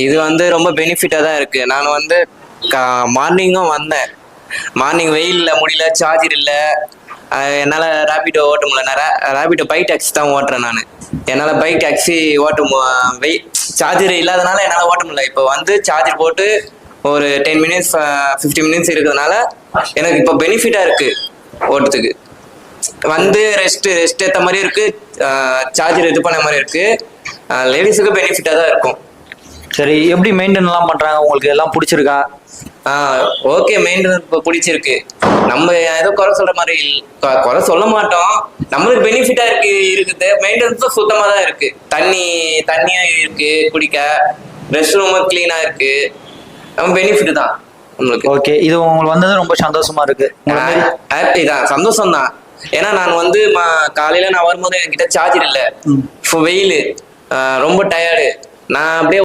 இது வந்து ரொம்ப பெனிஃபிட்டாக தான் இருக்கு. நான் வந்து மார்னிங்கும் வந்தேன். மார்னிங் வெயிலில் முடியல, சார்ஜர் இல்லை, என்னால் ரேபிடோ ஓட்ட முடியல. நான் ரேபிடோ பைக் டாக்ஸி தான் ஓட்டுறேன். நான் என்னால் பைக் டாக்ஸி சார்ஜர் இல்லாதனால என்னால் ஓட்ட முடியல. இப்போ வந்து சார்ஜர் போட்டு ஒரு 10 மினிட்ஸ் 15 மினிட்ஸ் இருக்கிறதுனால எனக்கு இப்போ பெனிஃபிட்டாக இருக்குது ஓட்டுறதுக்கு. வந்து ரெஸ்ட் ஏற்ற மாதிரி இருக்குது, சார்ஜர் இது பண்ண மாதிரி இருக்குது. லேடிஸுக்கு பெனிஃபிட்டாக தான் இருக்கும். சரி, எப்படி மெயின்டைன்லாம் பண்ணுறாங்க? உங்களுக்கு எல்லாம் பிடிச்சிருக்கா? ஓகே, மெயின்டெனன்ஸ் இப்போ பிடிச்சிருக்கு. நம்ம ஏதோ குறை சொல்கிற மாதிரி குறை சொல்ல மாட்டோம். நம்மளுக்கு பெனிஃபிட்டாக இருக்குது. மெயின்டெனன்ஸும் சுத்தமாக தான் இருக்குது. தண்ணியும் இருக்குது குடிக்க, ரெஸ்ட் ரூமும் க்ளீனாக இருக்குது. நம்ம பெனிஃபிட் தான் நம்மளுக்கு. ஓகே, இது உங்களுக்கு வந்தது ரொம்ப சந்தோஷமா இருக்கு. ஹாப்பி தான், சந்தோஷம் தான். ஏன்னா நான் வந்து காலையில் நான் வரும்போது என்கிட்ட சார்ஜர் இல்லை. இப்போ வெயில் ரொம்ப டயர்டு. நான் அப்படியே